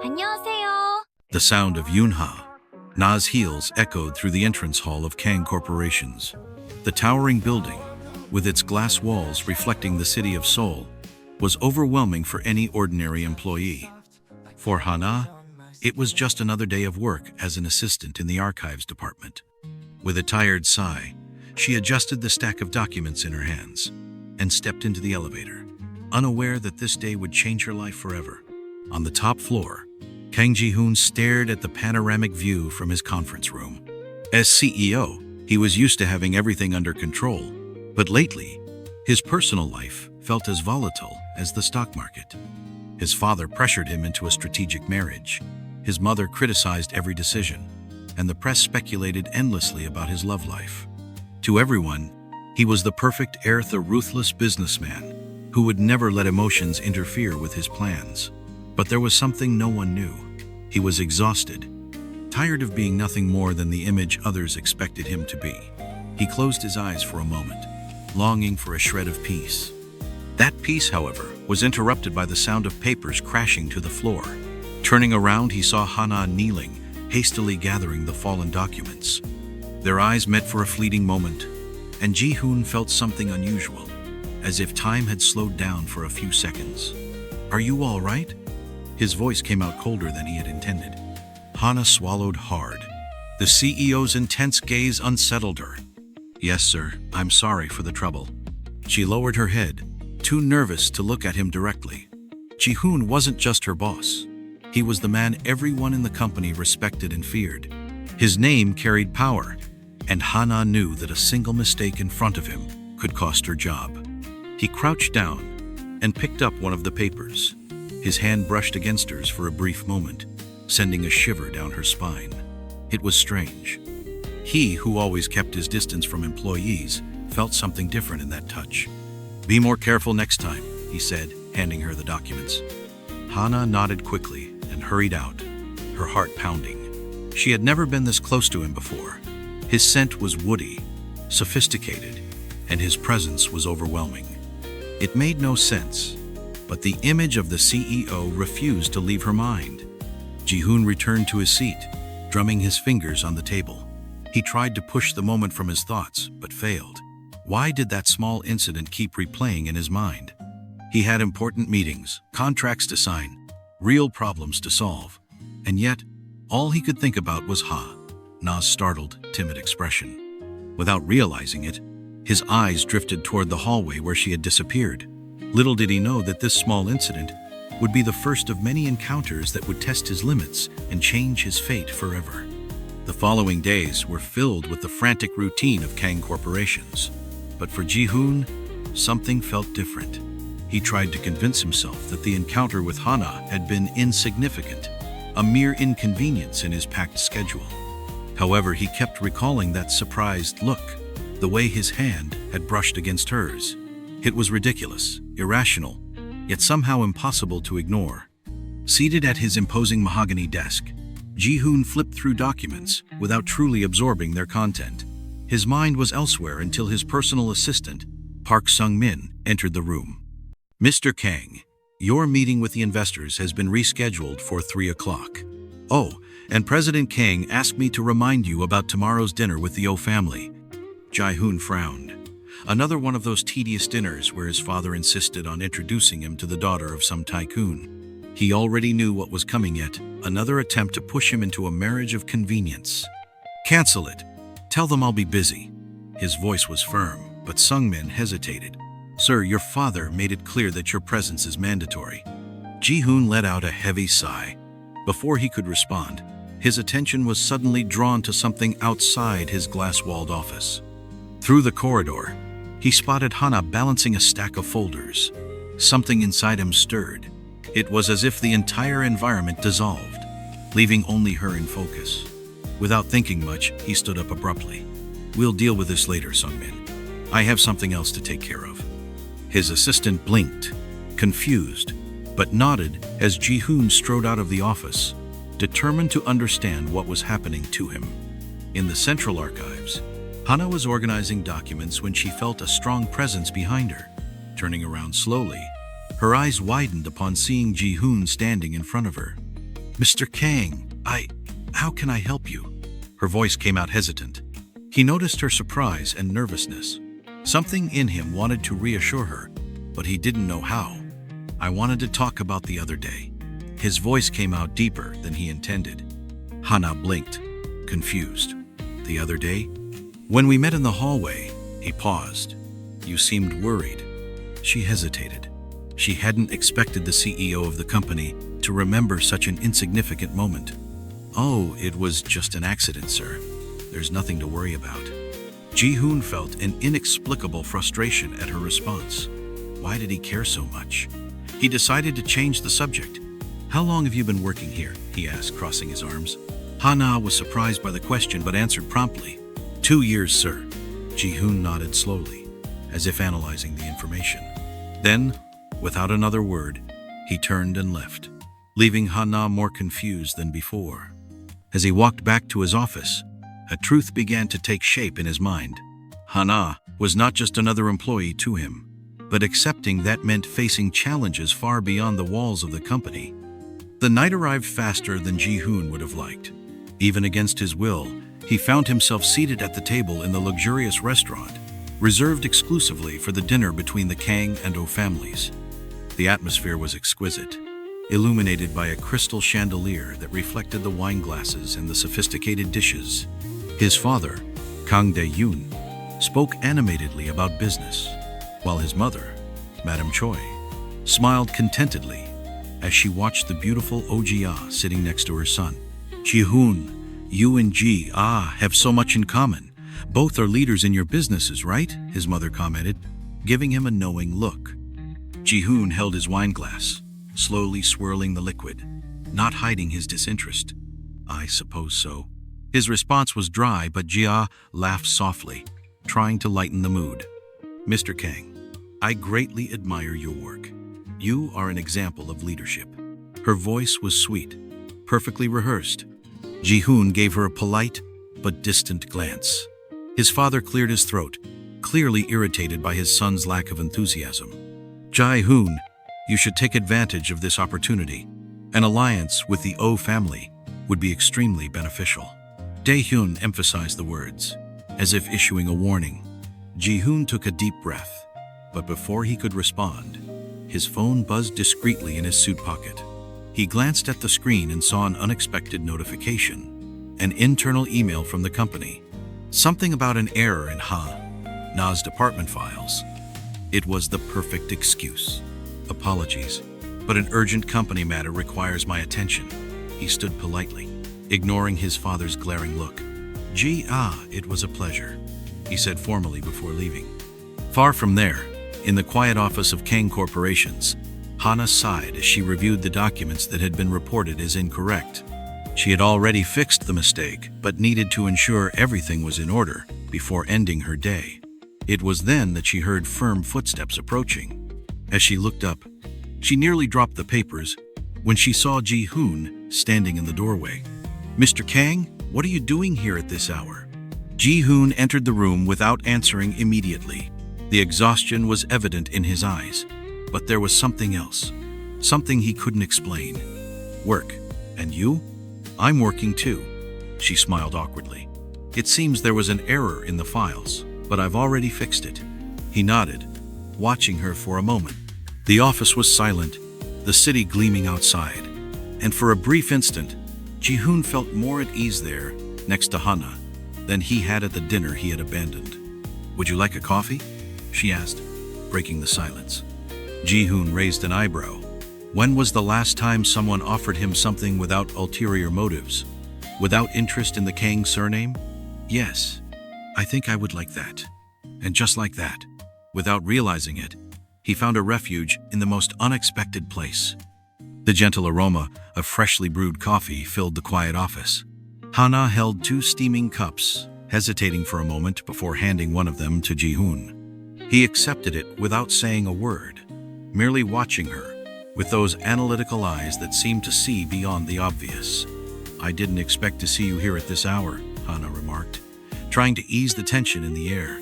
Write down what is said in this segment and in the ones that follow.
안녕하세요. The sound of Yunha, Na's heels echoed through the entrance hall of Kang Corporations. The towering building, with its glass walls reflecting the city of Seoul, was overwhelming for any ordinary employee. For Hana, it was just another day of work as an assistant in the archives department. With a tired sigh, she adjusted the stack of documents in her hands and stepped into the elevator, unaware that this day would change her life forever. On the top floor, Kang Ji-hoon stared at the panoramic view from his conference room. As CEO, he was used to having everything under control, but lately, his personal life felt as volatile as the stock market. His father pressured him into a strategic marriage. His mother criticized every decision, and the press speculated endlessly about his love life. To everyone, he was the perfect heir, the ruthless businessman who would never let emotions interfere with his plans. But there was something no one knew. He was exhausted, tired of being nothing more than the image others expected him to be. He closed his eyes for a moment, longing for a shred of peace. That peace, however, was interrupted by the sound of papers crashing to the floor. Turning around, he saw Hana kneeling, hastily gathering the fallen documents. Their eyes met for a fleeting moment, and Ji-hoon felt something unusual, as if time had slowed down for a few seconds. "Are you all right?" His voice came out colder than he had intended. Hana swallowed hard. The CEO's intense gaze unsettled her. "Yes, sir, I'm sorry for the trouble." She lowered her head, too nervous to look at him directly. Ji-hoon wasn't just her boss. He was the man everyone in the company respected and feared. His name carried power, and Hana knew that a single mistake in front of him could cost her job. He crouched down and picked up one of the papers. His hand brushed against hers for a brief moment, sending a shiver down her spine. It was strange. He, who always kept his distance from employees, felt something different in that touch. "Be more careful next time," he said, handing her the documents. Hana nodded quickly and hurried out, her heart pounding. She had never been this close to him before. His scent was woody, sophisticated, and his presence was overwhelming. It made no sense, but the image of the CEO refused to leave her mind. Ji-hoon returned to his seat, drumming his fingers on the table. He tried to push the moment from his thoughts, but failed. Why did that small incident keep replaying in his mind? He had important meetings, contracts to sign, real problems to solve, and yet, all he could think about was Na's startled, timid expression. Without realizing it, his eyes drifted toward the hallway where she had disappeared. Little did he know that this small incident would be the first of many encounters that would test his limits and change his fate forever. The following days were filled with the frantic routine of Kang Corporations. But for Ji-hoon, something felt different. He tried to convince himself that the encounter with Hana had been insignificant, a mere inconvenience in his packed schedule. However, he kept recalling that surprised look, the way his hand had brushed against hers. It was ridiculous, irrational, yet somehow impossible to ignore. Seated at his imposing mahogany desk, Ji-hoon flipped through documents without truly absorbing their content. His mind was elsewhere until his personal assistant, Park Sung-min, entered the room. "Mr. Kang, your meeting with the investors has been rescheduled for 3 o'clock. Oh, and President Kang asked me to remind you about tomorrow's dinner with the O family." Ji-hoon frowned. Another one of those tedious dinners where his father insisted on introducing him to the daughter of some tycoon. He already knew what was coming, yet another attempt to push him into a marriage of convenience. "Cancel it. Tell them I'll be busy." His voice was firm, but Sung-min hesitated. "Sir, your father made it clear that your presence is mandatory." Ji-hoon let out a heavy sigh. Before he could respond, his attention was suddenly drawn to something outside his glass-walled office. Through the corridor, he spotted Hana balancing a stack of folders. Something inside him stirred. It was as if the entire environment dissolved, leaving only her in focus. Without thinking much, he stood up abruptly. "We'll deal with this later, Sung-min. I have something else to take care of." His assistant blinked, confused, but nodded as Ji-hoon strode out of the office, determined to understand what was happening to him. In the central archives, Hana was organizing documents when she felt a strong presence behind her. Turning around slowly, Her eyes widened upon seeing Ji-hoon standing in front of her. "Mr. Kang, how can I help you?" Her voice came out hesitant. He noticed her surprise and nervousness. Something in him wanted to reassure her, but he didn't know how. "I wanted to talk about the other day." His voice came out deeper than he intended. Hana blinked, confused. "The other day?" "When we met in the hallway," he paused. "You seemed worried." She hesitated. She hadn't expected the CEO of the company to remember such an insignificant moment. "Oh, it was just an accident, sir. There's nothing to worry about." Ji-hoon felt an inexplicable frustration at her response. Why did he care so much? He decided to change the subject. "How long have you been working here?" he asked, crossing his arms. Hana was surprised by the question but answered promptly. 2 years, sir." Ji-hoon nodded slowly, as if analyzing the information. Then, without another word, he turned and left, leaving Hana more confused than before. As he walked back to his office, a truth began to take shape in his mind. Hana was not just another employee to him, but accepting that meant facing challenges far beyond the walls of the company. The night arrived faster than Ji-hoon would have liked. Even against his will, he found himself seated at the table in the luxurious restaurant, reserved exclusively for the dinner between the Kang and Oh families. The atmosphere was exquisite, illuminated by a crystal chandelier that reflected the wine glasses and the sophisticated dishes. His father, Kang Dae-yoon, spoke animatedly about business, while his mother, Madame Choi, smiled contentedly as she watched the beautiful Oh Ji-ah sitting next to her son. "Ji-hoon, you and Ji-ah have so much in common. Both are leaders in your businesses, right?" his mother commented, giving him a knowing look. Ji-hoon held his wine glass, slowly swirling the liquid, not hiding his disinterest. "I suppose so." His response was dry, but Ji-ah laughed softly, trying to lighten the mood. "Mr. Kang, I greatly admire your work. You are an example of leadership." Her voice was sweet, perfectly rehearsed. Ji-hoon gave her a polite but distant glance. His father cleared his throat, clearly irritated by his son's lack of enthusiasm. "Ji-hoon, you should take advantage of this opportunity. An alliance with the Oh family would be extremely beneficial." Dae-hyun emphasized the words, as if issuing a warning. Ji-hoon took a deep breath, but before he could respond, his phone buzzed discreetly in his suit pocket. He glanced at the screen and saw an unexpected notification, an internal email from the company. Something about an error in Na's department files. It was the perfect excuse. "Apologies, but an urgent company matter requires my attention." He stood politely, ignoring his father's glaring look. It was a pleasure," he said formally before leaving. Far from there, in the quiet office of Kang Corporations, Hana sighed as she reviewed the documents that had been reported as incorrect. She had already fixed the mistake, but needed to ensure everything was in order before ending her day. It was then that she heard firm footsteps approaching. As she looked up, she nearly dropped the papers when she saw Ji-hoon standing in the doorway. "Mr. Kang, what are you doing here at this hour?" Ji-hoon entered the room without answering immediately. The exhaustion was evident in his eyes, but there was something else, something he couldn't explain. "Work. And you?" "I'm working too." She smiled awkwardly. "It seems there was an error in the files, but I've already fixed it." He nodded, watching her for a moment. The office was silent, the city gleaming outside, and for a brief instant, Ji-hoon felt more at ease there, next to Hana, than he had at the dinner he had abandoned. "Would you like a coffee?" she asked, breaking the silence. Ji-hoon raised an eyebrow. When was the last time someone offered him something without ulterior motives? Without interest in the Kang surname? "Yes, I think I would like that." And just like that, without realizing it, he found a refuge in the most unexpected place. The gentle aroma of freshly brewed coffee filled the quiet office. Hana held 2 steaming cups, hesitating for a moment before handing one of them to Ji-hoon. He accepted it without saying a word, merely watching her, with those analytical eyes that seemed to see beyond the obvious. "I didn't expect to see you here at this hour," Hana remarked, trying to ease the tension in the air.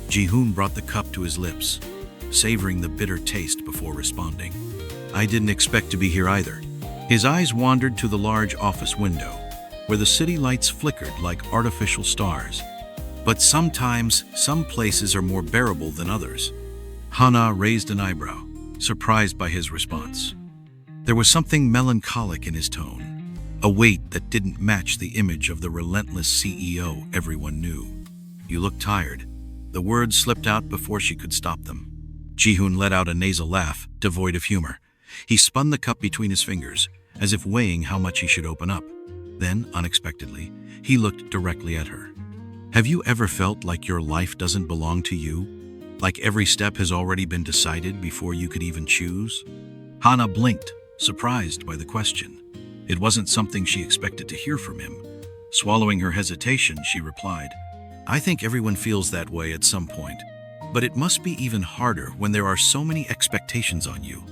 Ji-hoon brought the cup to his lips, savoring the bitter taste before responding. I didn't expect to be here either. His eyes wandered to the large office window, where the city lights flickered like artificial stars. But sometimes, some places are more bearable than others. Hana raised an eyebrow, surprised by his response. There was something melancholic in his tone, a weight that didn't match the image of the relentless CEO everyone knew. You look tired. The words slipped out before she could stop them. Ji-hoon let out a nasal laugh, devoid of humor. He spun the cup between his fingers, as if weighing how much he should open up. Then, unexpectedly, he looked directly at her. Have you ever felt like your life doesn't belong to you? Like every step has already been decided before you could even choose? Hana blinked, surprised by the question. It wasn't something she expected to hear from him. Swallowing her hesitation, she replied, I think everyone feels that way at some point, but it must be even harder when there are so many expectations on you.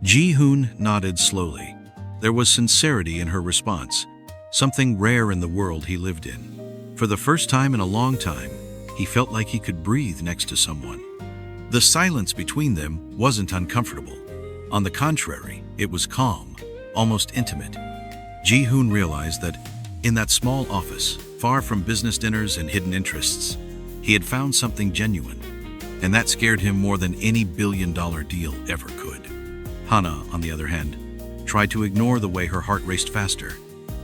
Ji-hoon nodded slowly. There was sincerity in her response, something rare in the world he lived in. For the first time in a long time, he felt like he could breathe next to someone. The silence between them wasn't uncomfortable. On the contrary, it was calm, almost intimate. Ji-hoon realized that in that small office, far from business dinners and hidden interests, he had found something genuine, and that scared him more than any billion-dollar deal ever could. Hana, on the other hand, tried to ignore the way her heart raced faster.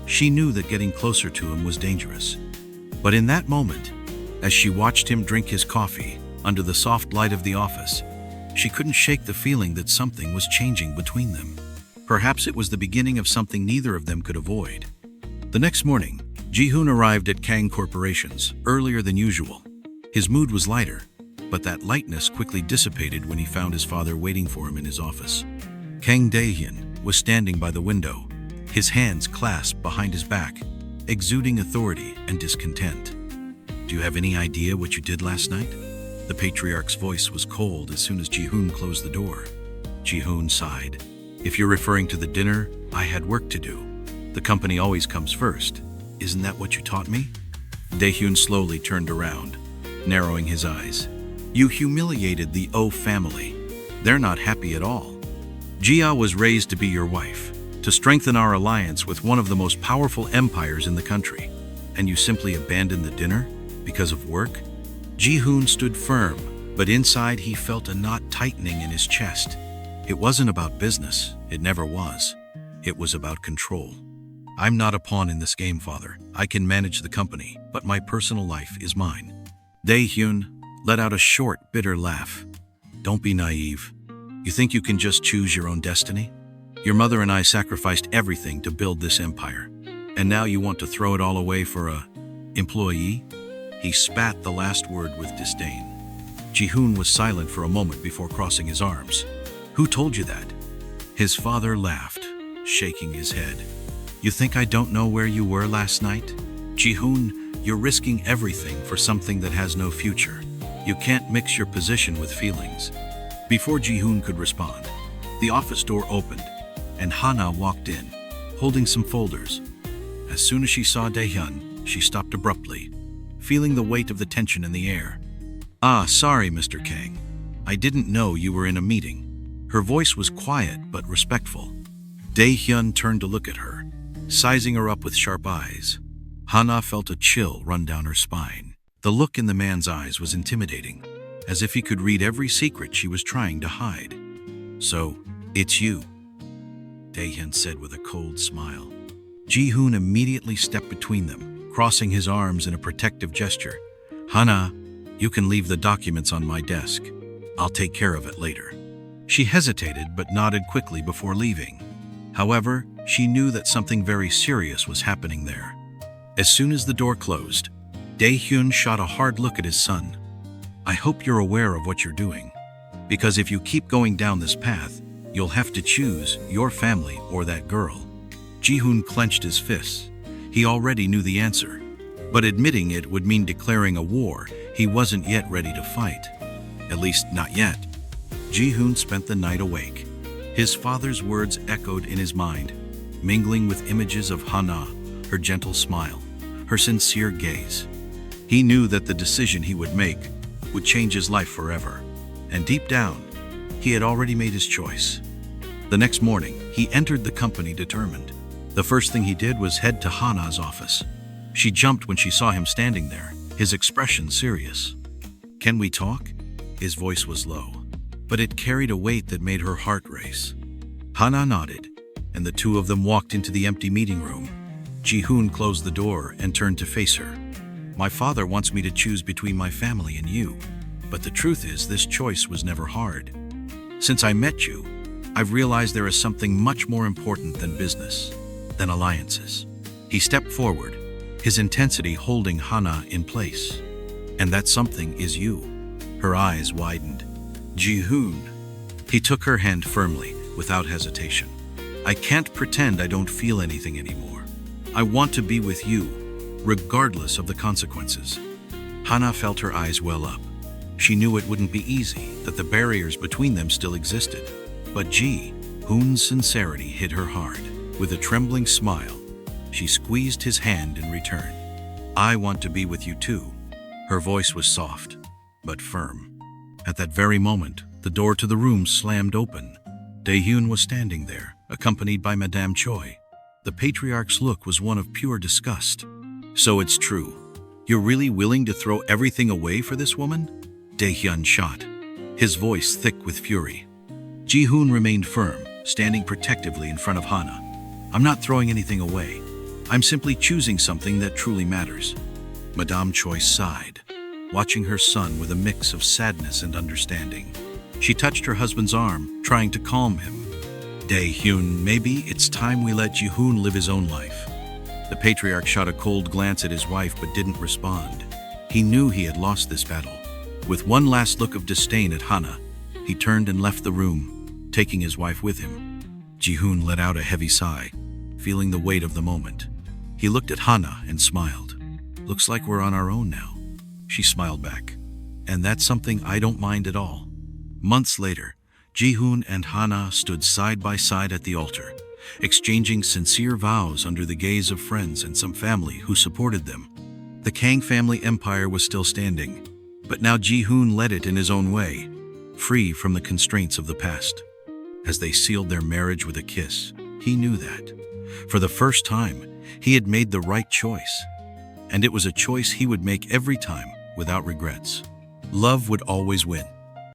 She knew that getting closer to him was dangerous. But in that moment, as she watched him drink his coffee under the soft light of the office, she couldn't shake the feeling that something was changing between them. Perhaps it was the beginning of something neither of them could avoid. The next morning, Ji-hoon arrived at Kang Corporations earlier than usual. His mood was lighter, but that lightness quickly dissipated when he found his father waiting for him in his office. Kang Dae-hyun was standing by the window, his hands clasped behind his back, exuding authority and discontent. Do you have any idea what you did last night? The patriarch's voice was cold as soon as Ji-hoon closed the door. Ji-hoon sighed. If you're referring to the dinner, I had work to do. The company always comes first. Isn't that what you taught me? Dae-hyun slowly turned around, narrowing his eyes. You humiliated the Oh family. They're not happy at all. Jia was raised to be your wife, to strengthen our alliance with one of the most powerful empires in the country. And you simply abandoned the dinner because of work? Ji-hoon stood firm, but inside he felt a knot tightening in his chest. It wasn't about business. It never was. It was about control. I'm not a pawn in this game, father. I can manage the company, but my personal life is mine. Dae-hyun let out a short, bitter laugh. Don't be naive. You think you can just choose your own destiny? Your mother and I sacrificed everything to build this empire, and now you want to throw it all away for a employee? He spat the last word with disdain. Ji-hoon was silent for a moment before crossing his arms. Who told you that? His father laughed, shaking his head. You think I don't know where you were last night? Ji-hoon, you're risking everything for something that has no future. You can't mix your position with feelings. Before Ji-hoon could respond, the office door opened, and Hana walked in, holding some folders. As soon as she saw Dae-hyun, she stopped abruptly, feeling the weight of the tension in the air. Sorry, Mr. Kang. I didn't know you were in a meeting. Her voice was quiet but respectful. Dae-hyun turned to look at her, sizing her up with sharp eyes. Hana felt a chill run down her spine. The look in the man's eyes was intimidating, as if he could read every secret she was trying to hide. So, it's you, Dae-hyun said with a cold smile. Ji-hoon immediately stepped between them, crossing his arms in a protective gesture. Hana, you can leave the documents on my desk. I'll take care of it later. She hesitated but nodded quickly before leaving. However, she knew that something very serious was happening there. As soon as the door closed, Dae-hyun shot a hard look at his son. I hope you're aware of what you're doing, because if you keep going down this path, you'll have to choose your family or that girl. Ji-hoon clenched his fists. He already knew the answer, but admitting it would mean declaring a war he wasn't yet ready to fight. At least not yet. Ji-hoon spent the night awake. His father's words echoed in his mind, mingling with images of Hana, her gentle smile, her sincere gaze. He knew that the decision he would make would change his life forever, and deep down, He had already made his choice. The next morning, he entered the company determined. The first thing he did was head to Hana's office. She jumped when she saw him standing there, his expression serious. "Can we talk?" His voice was low, but it carried a weight that made her heart race. Hana nodded, and the two of them walked into the empty meeting room. Ji-hoon closed the door and turned to face her. "My father wants me to choose between my family and you, but the truth is this choice was never hard. Since I met you, I've realized there is something much more important than business, than alliances." He stepped forward, his intensity holding Hana in place. "And that something is you." Her eyes widened. "Ji-hoon." He took her hand firmly, without hesitation. "I can't pretend I don't feel anything anymore. I want to be with you, regardless of the consequences." Hana felt her eyes well up. She knew it wouldn't be easy, that the barriers between them still existed. But Ji-hoon's sincerity hit her hard. With a trembling smile, she squeezed his hand in return. "I want to be with you too." Her voice was soft, but firm. At that very moment, the door to the room slammed open. Dae-hyun was standing there, accompanied by Madame Choi. The patriarch's look was one of pure disgust. "So it's true. You're really willing to throw everything away for this woman?" Dae-hyun shot, his voice thick with fury. Ji-hoon remained firm, standing protectively in front of Hana. "I'm not throwing anything away. I'm simply choosing something that truly matters." Madame Choi sighed, watching her son with a mix of sadness and understanding. She touched her husband's arm, trying to calm him. "Dae-hyun, maybe it's time we let Ji-hoon live his own life." The patriarch shot a cold glance at his wife but didn't respond. He knew he had lost this battle. With one last look of disdain at Hana, he turned and left the room, taking his wife with him. Ji-hoon let out a heavy sigh, feeling the weight of the moment. He looked at Hana and smiled. "Looks like we're on our own now." She smiled back. "And that's something I don't mind at all." Months later, Ji-hoon and Hana stood side by side at the altar, exchanging sincere vows under the gaze of friends and some family who supported them. The Kang family empire was still standing, but now Ji-hoon led it in his own way, free from the constraints of the past. As they sealed their marriage with a kiss, he knew that, for the first time, he had made the right choice. And it was a choice he would make every time, without regrets. Love would always win.